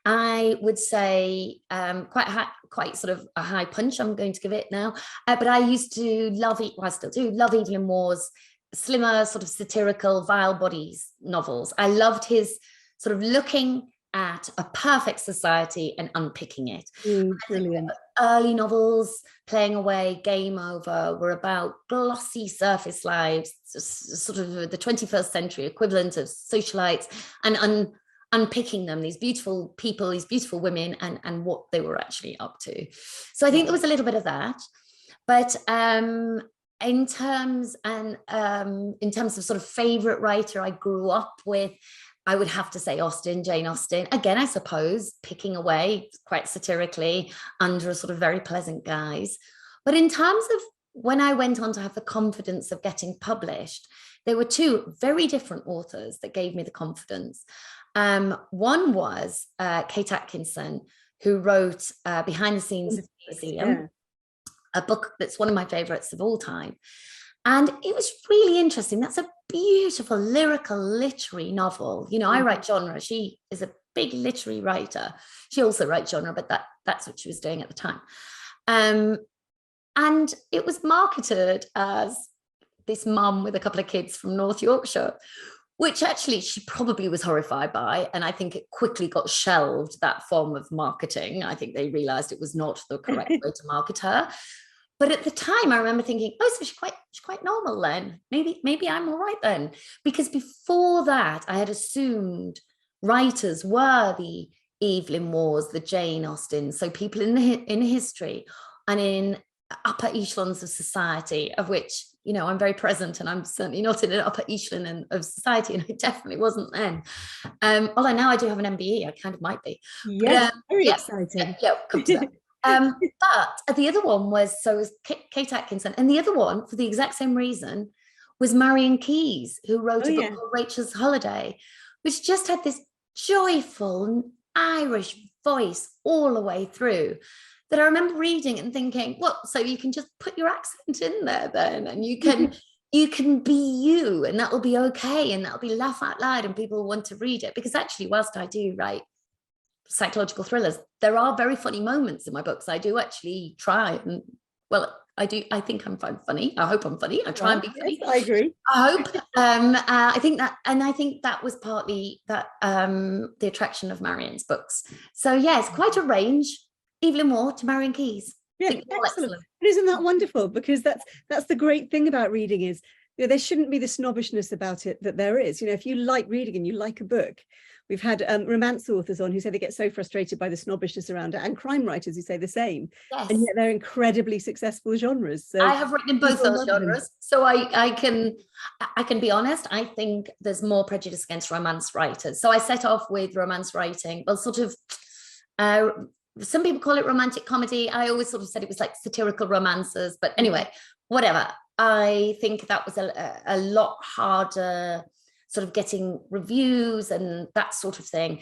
I would say quite sort of a high punch, I'm going to give it now. But I used to love I still do love Evelyn Waugh's slimmer, sort of satirical, vile bodies novels. I loved his sort of looking at a perfect society and unpicking it. Brilliant. Early novels, Playing Away, Game Over, were about glossy surface lives, sort of the 21st century equivalent of socialites, and unpicking them, these beautiful people, these beautiful women, and what they were actually up to. So I think there was a little bit of that. But in terms of sort of favorite writer I grew up with, I would have to say Jane Austen. Again, I suppose, picking away quite satirically under a sort of very pleasant guise. But in terms of when I went on to have the confidence of getting published, there were two very different authors that gave me the confidence. One was Kate Atkinson, who wrote Behind the Scenes of the Museum, a book that's one of my favorites of all time. And it was really interesting. That's a beautiful, lyrical, literary novel. I write genre. She is a big literary writer. She also writes genre, but that's what she was doing at the time. And it was marketed as this mum with a couple of kids from North Yorkshire, which actually she probably was horrified by. And I think it quickly got shelved, that form of marketing. I think they realized it was not the correct way to market her. But at the time, I remember thinking, so she's quite normal then. Maybe I'm all right then. Because before that, I had assumed writers were the Evelyn Waughs, the Jane Austen, so people in history and in upper echelons of society, of which, I'm very present, and I'm certainly not in an upper echelon of society, and I definitely wasn't then. Although now I do have an MBE, I kind of might be. Yes, very exciting. Yeah, come to that. But the other one was Kate Atkinson, and the other one, for the exact same reason, was Marion Keyes, who wrote a book called Rachel's Holiday, which just had this joyful Irish voice all the way through, that I remember reading and thinking, well, so you can just put your accent in there then, and you can be you, and that will be okay, and that'll be laugh out loud, and people will want to read it. Because actually, whilst I do write psychological thrillers. There are very funny moments in my books. I do actually try and, well, I think I'm funny. I hope I'm funny. I try and be funny. Yes, I agree. I hope. I think that was partly that the attraction of Marion's books. So yeah, it's quite a range. Evelyn Waugh to Marion Keyes. Yeah, excellent. But isn't that wonderful? Because that's the great thing about reading is, you know, there shouldn't be the snobbishness about it that there is. You know, if you like reading and you like a book, we've had romance authors on who say they get so frustrated by the snobbishness around it, and crime writers who say the same. Yes. And yet they're incredibly successful genres. So I have written in both those genres, so I can be honest. I think there's more prejudice against romance writers. So I set off with romance writing, well, sort of. Some people call it romantic comedy. I always sort of said it was like satirical romances, but anyway, whatever. I think that was a lot harder, sort of getting reviews and that sort of thing.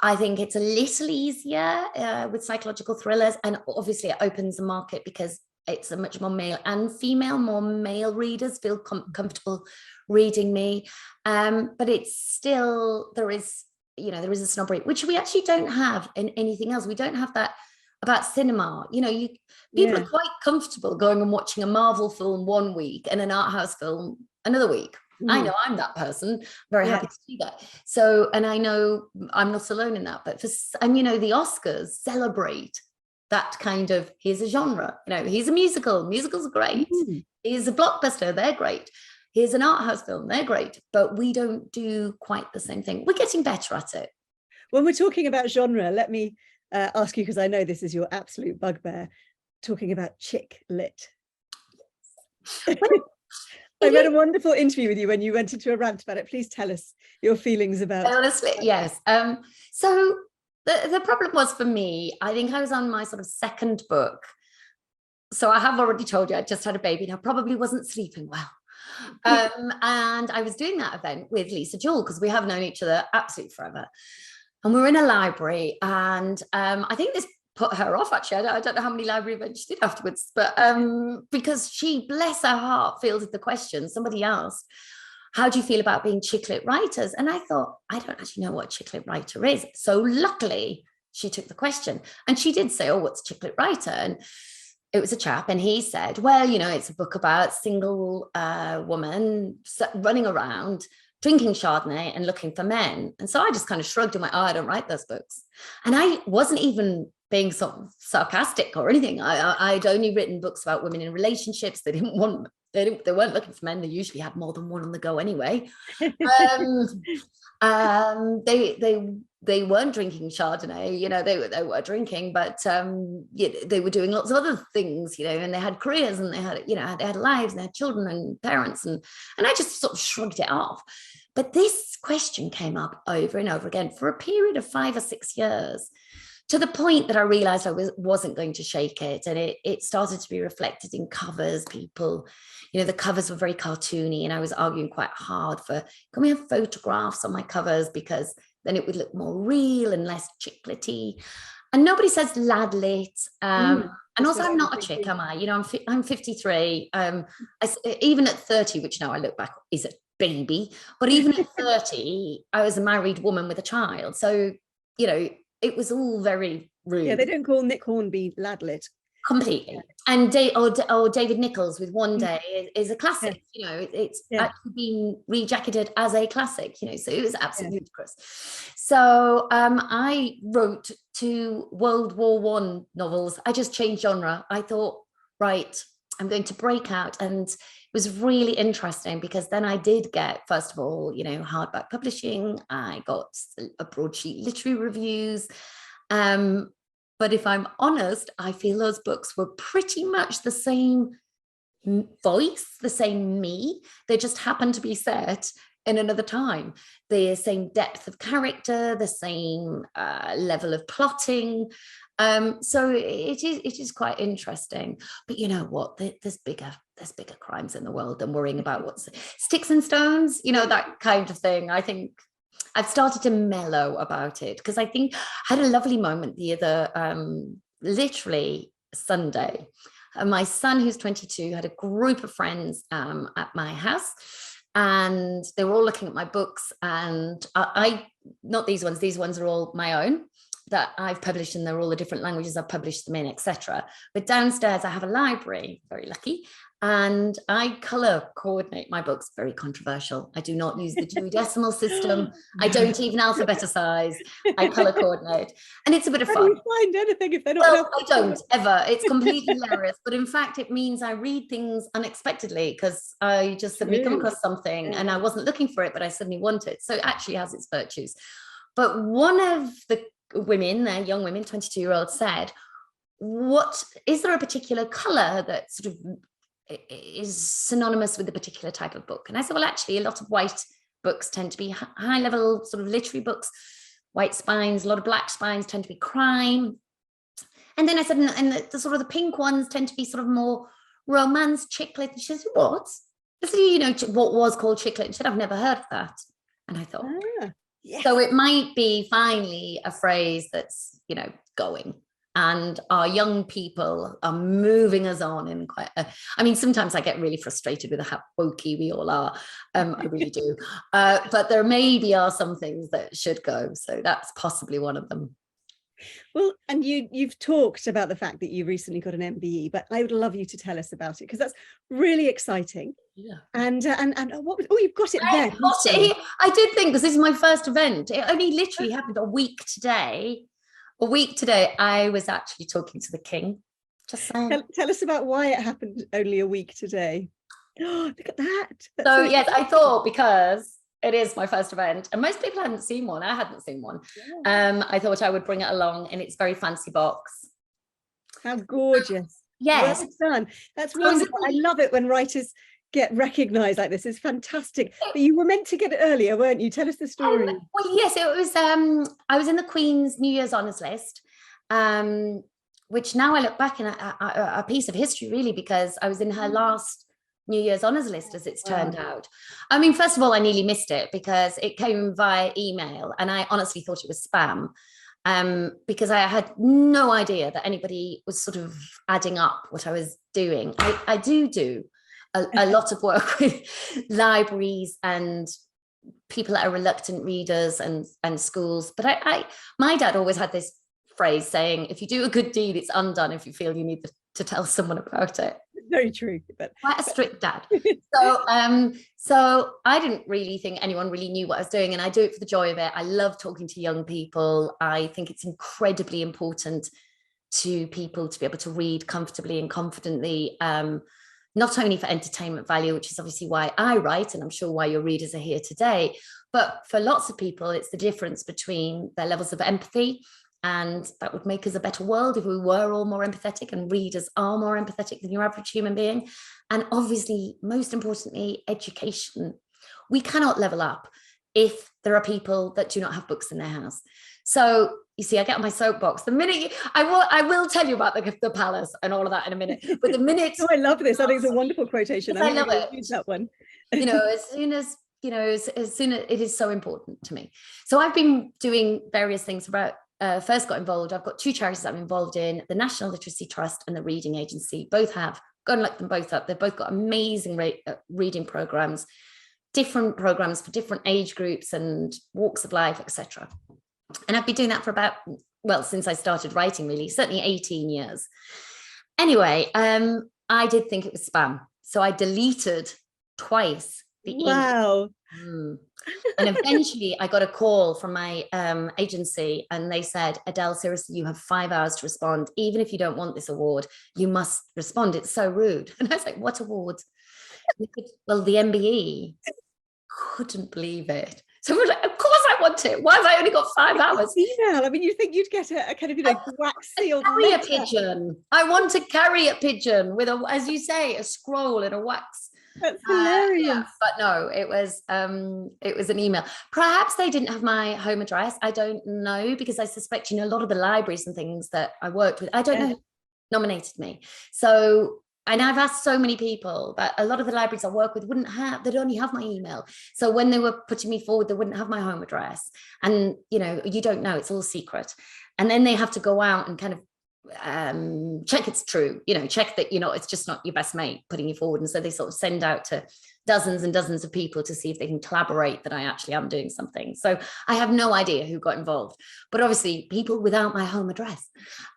I think it's a little easier with psychological thrillers, and obviously it opens the market because it's a much more male and female, more male readers feel comfortable reading me. But it's still, there is a snobbery, which we actually don't have in anything else. We don't have that about cinema. You know, people are quite comfortable going and watching a Marvel film one week and an art house film another week. I know I'm that person, very happy to do that. So, and I know I'm not alone in that, but and you know, the Oscars celebrate that kind of, here's a genre, you know, here's a musical, musicals are great. Here's a blockbuster, they're great. Here's an art house film, they're great, but we don't do quite the same thing. We're getting better at it. When we're talking about genre, let me ask you, because I know this is your absolute bugbear, talking about chick lit. I read a wonderful interview with you when you went into a rant about it. Please tell us your feelings about it. Honestly, yes. So the problem was for me, I think I was on my sort of second book. So I have already told you I just had a baby and I probably wasn't sleeping well. And I was doing that event with Lisa Jewell because we have known each other absolutely forever. And we were in a library, and I think this put her off, actually. I don't know how many library events she did afterwards, but because she, bless her heart, fielded the question. Somebody asked, how do you feel about being chick lit writers? And I thought, I don't actually know what a chick lit writer is. So luckily she took the question, and she did say, oh, what's a chick lit writer? And it was a chap, and he said, well, you know, it's a book about single woman running around drinking Chardonnay and looking for men. And so I just kind of shrugged and went, oh, I don't write those books. And I wasn't even being sort of sarcastic or anything. I'd only written books about women in relationships. They weren't looking for men. They usually had more than one on the go anyway. They weren't drinking Chardonnay, you know, they were drinking, but they were doing lots of other things, you know, and they had careers, and they had, you know, they had lives, and they had children and parents, and I just sort of shrugged it off. But this question came up over and over again for a period of 5 or 6 years, to the point that I realized I wasn't going to shake it. And it started to be reflected in covers. People, you know, the covers were very cartoony, and I was arguing quite hard for, can we have photographs on my covers, because then it would look more real and less chick-litty. And nobody says lad lit. And also, I'm not a chick, am I? You know, I'm 53. Even at 30, which now I look back is a baby, but even at 30, I was a married woman with a child. So, you know, it was all very rude. Yeah, they don't call Nick Hornby ladlit. Completely. And David Nichols with One Day is a classic. You know, it's actually been rejacketed as a classic, you know, so it was absolutely ludicrous. So I wrote 2 World War I novels. I just changed genre. I thought, right, I'm going to break out. And it was really interesting, because then I did get, first of all, you know, hardback publishing. I got a broadsheet literary reviews. But if I'm honest, I feel those books were pretty much the same voice, the same me. They just happened to be set in another time. The same depth of character, the same level of plotting. So it is quite interesting. But you know what? There's bigger crimes in the world than worrying about what's sticks and stones, you know, that kind of thing. I think I've started to mellow about it, because I think I had a lovely moment the other, literally Sunday. My son, who's 22, had a group of friends at my house, and they were all looking at my books, and I not these ones are all my own, that I've published, and they're all the different languages I've published them in, etc. But downstairs I have a library, very lucky, and I colour coordinate my books. Very controversial. I do not use the Dewey Decimal System. I don't even alphabeticize. I colour coordinate, and it's a bit of fun. How do you find anything if they're not? Well, I don't ever. It's completely hilarious. But in fact, it means I read things unexpectedly because I just suddenly come across something and I wasn't looking for it, but I suddenly want it. So it actually has its virtues. But one of the women, they're young women, 22-year-olds, said, "What is there a particular colour that sort of is synonymous with a particular type of book?" And I said, well, actually, a lot of white books tend to be high level sort of literary books, white spines. A lot of black spines tend to be crime. And then I said, and the sort of the pink ones tend to be sort of more romance, chick lit. And she said, what? I said, you know, what was called chick lit? And she said, I've never heard of that. And I thought, yes. So it might be finally a phrase that's, you know, going. And our young people are moving us on in quite I mean, sometimes I get really frustrated with how wokey we all are. I really do. But there maybe are some things that should go. So that's possibly one of them. Well, and you've talked about the fact that you recently got an MBE, but I would love you to tell us about it, because that's really exciting. Yeah. And what was, oh, you've got it there. I did think, because this is my first event. It only literally happened a week today. I was actually talking to the king. Just saying. Tell us about why it happened only a week today. Oh, look at that. So yes, I thought, because it is my first event and most people hadn't seen one. I hadn't seen one. Yeah. I thought I would bring it along in its very fancy box. How gorgeous. Yes. Well done. That's wonderful. I love it when writers get recognized like this. It's fantastic. But you were meant to get it earlier, weren't you? Tell us the story. Well, yes, it was I was in the Queen's New Year's honours list, which now I look back in a piece of history, really, because I was in her last New Year's honours list, as it's turned out. I mean, first of all, I nearly missed it because it came via email and I honestly thought it was spam, because I had no idea that anybody was sort of adding up what I was doing. I do a lot of work with libraries and people that are reluctant readers and schools. But my dad always had this phrase saying, if you do a good deed, it's undone if you feel you need to tell someone about it. Very true. But quite a strict dad. So I didn't really think anyone really knew what I was doing, and I do it for the joy of it. I love talking to young people. I think it's incredibly important to people to be able to read comfortably and confidently, not only for entertainment value, which is obviously why I write, and I'm sure why your readers are here today, but for lots of people, it's the difference between their levels of empathy. And that would make us a better world if we were all more empathetic, and readers are more empathetic than your average human being. And obviously, most importantly, education. We cannot level up if there are people that do not have books in their house. So you see, I get on my soapbox. The minute I will tell you about the palace and all of that in a minute. But the minute I love this. I think it's a wonderful quotation. I love it. Use that one. You know, as soon as it is so important to me. So I've been doing various things about. First got involved. I've got two charities I'm involved in: the National Literacy Trust and the Reading Agency. Both have, go and look them both up. They've both got amazing reading programs, different programs for different age groups and walks of life, etc. And I've been doing that for about, well, since I started writing, really, certainly 18 years. Anyway, I did think it was spam, so I deleted twice the email. And eventually I got a call from my agency, and they said, Adele, seriously, you have 5 hours to respond. Even if you don't want this award, you must respond. It's so rude. And I was like, what award? Well, the MBE. Couldn't believe it. So we're like, of course I want it. Why have I only got 5 hours? Email. I mean, you think you'd get a kind of, you know, wax sealed carrier pigeon. I want to carry a pigeon with a, as you say, a scroll and a wax. That's hilarious. Yeah, but no, it was an email. Perhaps they didn't have my home address. I don't know, because I suspect, you know, a lot of the libraries and things that I worked with, I don't know who nominated me. So, and I've asked so many people, but a lot of the libraries I work with they'd only have my email. So when they were putting me forward, they wouldn't have my home address. And, you know, you don't know, it's all secret. And then they have to go out and kind of check it's true, check that, it's just not your best mate putting you forward. And so they sort of send out to dozens and dozens of people to see if they can collaborate that I actually am doing something. So I have no idea who got involved, but obviously people without my home address.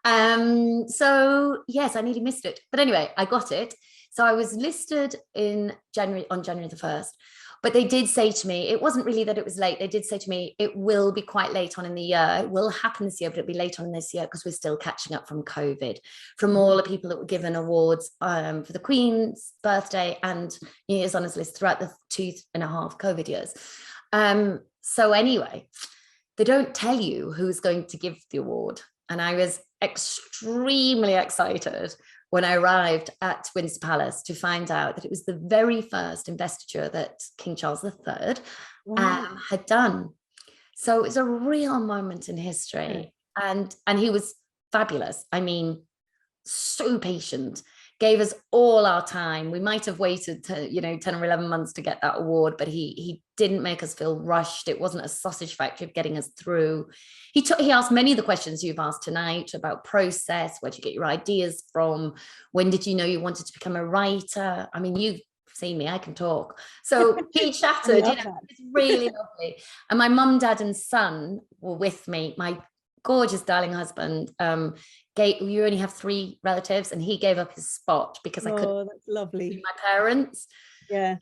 So yes, I nearly missed it. But anyway, I got it. So I was listed on January the 1st. But they did say to me, it wasn't really that it was late. They did say to me, it will be quite late on in the year. It will happen this year, but it'll be late on in this year because we're still catching up from COVID, from all the people that were given awards for the Queen's birthday and New Year's Honours List throughout the 2.5 COVID years. So anyway, they don't tell you who's going to give the award. And I was extremely excited when I arrived at Windsor Palace to find out that it was the very first investiture that King Charles III had done. So it was a real moment in history. And he was fabulous. I mean, so patient, gave us all our time. We might have waited to, 10 or 11 months to get that award, but he didn't make us feel rushed. It wasn't a sausage factory of getting us through. He asked many of the questions you've asked tonight about process, where do you get your ideas from? When did you know you wanted to become a writer? I mean, you've seen me, I can talk. So he chatted, it's really lovely. And my mum, dad and son were with me. My gorgeous darling husband, you only have 3 relatives, and he gave up his spot because I couldn't. That's lovely. See my parents. Yeah.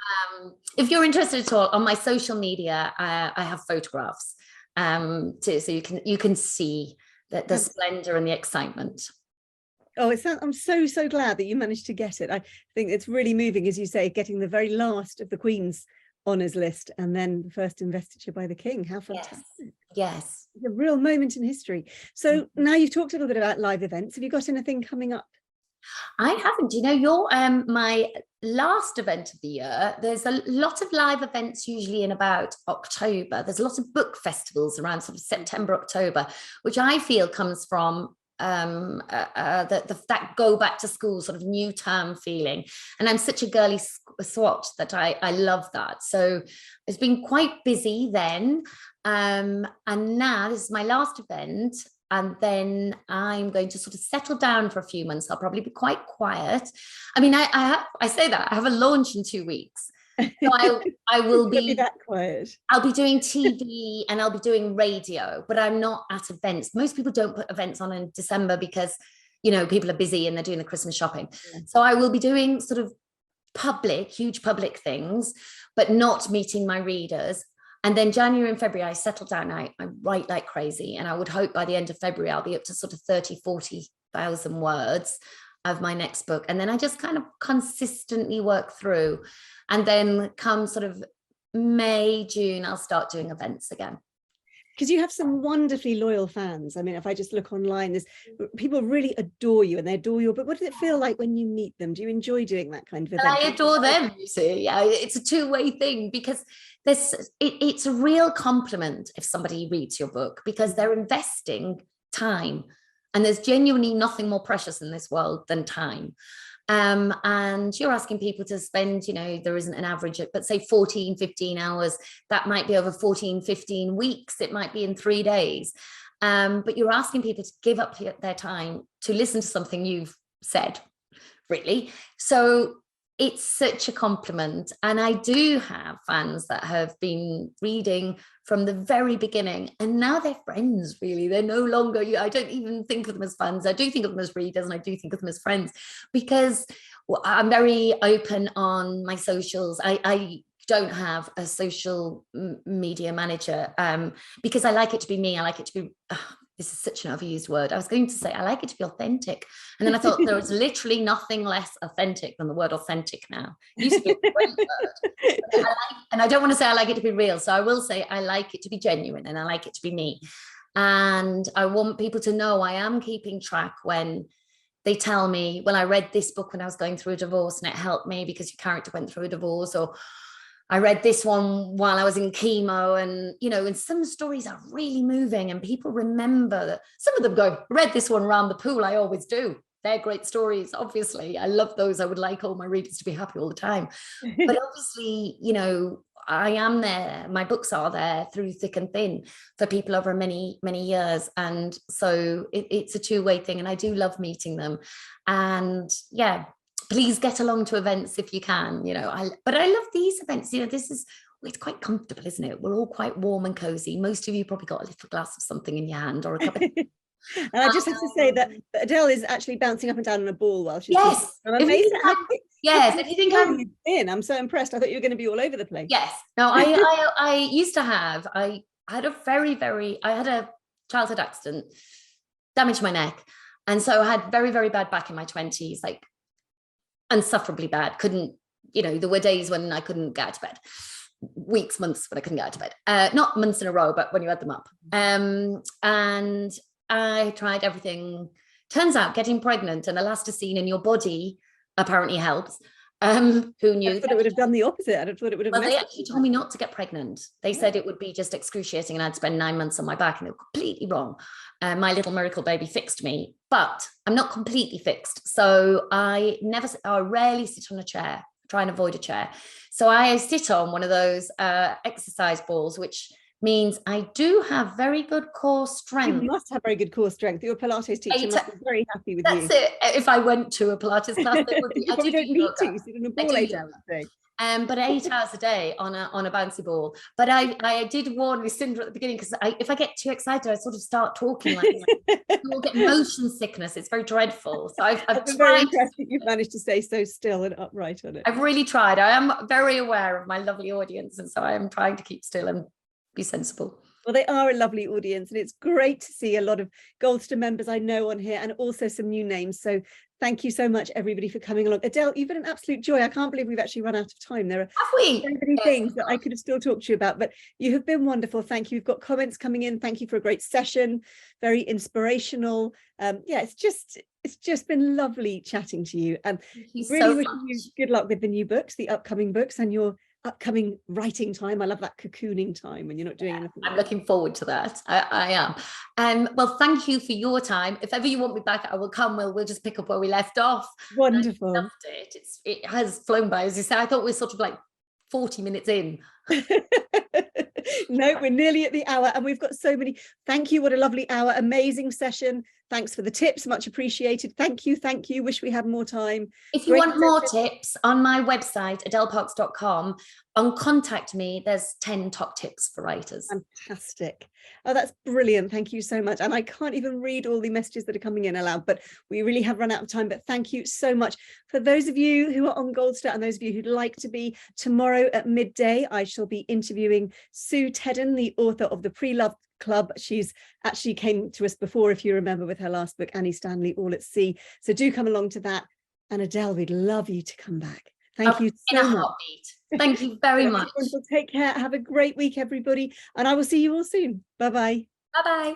If you're interested at all, on my social media, I have photographs too, so you can see the splendor and the excitement. Oh, I'm so glad that you managed to get it. I think it's really moving, as you say, getting the very last of the Queen's honours list and then the first investiture by the King. How fantastic. Yes. It's a real moment in history. So now you've talked a little bit about live events. Have you got anything coming up? I haven't. You're my last event of the year. There's a lot of live events usually in about October. There's lots of book festivals around sort of September, October, which I feel comes from that go back to school sort of new term feeling. And I'm such a girly swat that I love that. So it's been quite busy then. And now this is my last event. And then I'm going to sort of settle down for a few months. I'll probably be quite quiet. I mean, I say that I have a launch in 2 weeks. So I will be that quiet. I'll be doing TV and I'll be doing radio, but I'm not at events. Most people don't put events on in December because, people are busy and they're doing the Christmas shopping. Yeah. So I will be doing sort of huge public things, but not meeting my readers. And then January and February, I settle down. I write like crazy. And I would hope by the end of February, I'll be up to sort of 40,000 words of my next book. And then I just kind of consistently work through. And then come sort of May, June, I'll start doing events again. Because you have some wonderfully loyal fans. I mean, if I just look online, people really adore you and they adore you. But what does it feel like when you meet them? Do you enjoy doing that kind of event? I adore them, you see. Yeah, it's a two-way thing because it's a real compliment if somebody reads your book because they're investing time. And there's genuinely nothing more precious in this world than time. And you're asking people to spend, there isn't an average, but say 14, 15 hours, that might be over 14, 15 weeks. It might be in 3 days. But you're asking people to give up their time to listen to something you've said, really. So it's such a compliment. And I do have fans that have been reading from the very beginning and now they're friends, really. They're no longer, I don't even think of them as fans. I do think of them as readers and I do think of them as friends because I'm very open on my socials. I don't have a social media manager because I like it to be me. I like it to be, this is such an overused word. I was going to say, I like it to be authentic. And then I thought there was literally nothing less authentic than the word authentic now. It used to be a great word. And I don't want to say I like it to be real. So I will say I like it to be genuine and I like it to be me. And I want people to know I am keeping track when they tell me, well, I read this book when I was going through a divorce and it helped me because your character went through a divorce, or I read this one while I was in chemo, and, and some stories are really moving and people remember that. Some of them go, I read this one around the pool. I always do. They're great stories. Obviously, I love those. I would like all my readers to be happy all the time. But obviously, I am there. My books are there through thick and thin for people over many, many years. And so it's a two-way thing. And I do love meeting them. And yeah, please get along to events if you can, but I love these events. It's quite comfortable, isn't it? We're all quite warm and cozy. Most of you probably got a little glass of something in your hand or a cup of And I just have to say that Adele is actually bouncing up and down on a ball while she's yes. I'm amazed at If you think I'm so impressed. I thought you were going to be all over the place. Yes. No, I used to have. I had a childhood accident, damaged my neck, and so I had very, very bad back in my 20s, like insufferably bad. Couldn't, there were days when I couldn't get out of bed. Weeks, months when I couldn't get out of bed. Not months in a row, but when you add them up. And I tried everything. Turns out getting pregnant and elasticine in your body apparently helps. Who knew? I thought it would have done the opposite. I thought it would have. Well, they actually told me not to get pregnant. They said it would be just excruciating and I'd spend 9 months on my back, and they were completely wrong. My little miracle baby fixed me, but I'm not completely fixed. So I rarely sit on a chair, try and avoid a chair. So I sit on one of those exercise balls, which means I do have very good core strength. You must have very good core strength. Your Pilates teacher must be very happy with you. That's it. If I went to a Pilates class, they would be. You probably don't need to sit on a ball 8 hours a day. But 8 hours a day on a bouncy ball. But I did warn Lucinda at the beginning, because if I get too excited, I sort of start talking like you'll get motion sickness. It's very dreadful. So I've been very impressed that you've managed to stay so still and upright on it. I've really tried. I am very aware of my lovely audience, and so I am trying to keep still and be sensible. Well, they are a lovely audience, and it's great to see a lot of Goldster members I know on here, and also some new names. So thank you so much, everybody, for coming along. Adele, you've been an absolute joy. I can't believe we've actually run out of time. There are so many things that I could have still talked to you about, but you have been wonderful. Thank you. We've got comments coming in. Thank you for a great session. Very inspirational. It's just been lovely chatting to you, and really wishing you good luck with the new books, the upcoming books, and your upcoming writing time. I love that cocooning time when you're not doing anything. I'm looking forward to that. I am. Well, thank you for your time. If ever you want me back, I will come. We'll just pick up where we left off. Wonderful. I loved it. It has flown by, as you say. I thought we were sort of like 40 minutes in. No, we're nearly at the hour, and we've got so many. Thank you. What a lovely hour. Amazing session. Thanks for the tips. Much appreciated. Thank you. Wish we had more time. If you want more tips, on my website, adeleparks.com, contact me. There's 10 top tips for writers. Fantastic. Oh, that's brilliant. Thank you so much. And I can't even read all the messages that are coming in aloud, but we really have run out of time. But thank you so much. For those of you who are on Goldster and those of you who'd like to be, tomorrow at midday, I shall be interviewing Sue Tedden, the author of The Pre-Loved Club. She's actually came to us before, if you remember, with her last book, Annie Stanley, All at Sea. So do come along to that. And Adele, we'd love you to come back. Thank you so much. Thank you very much. Take care. Have a great week, everybody. And I will see you all soon. Bye-bye. Bye-bye.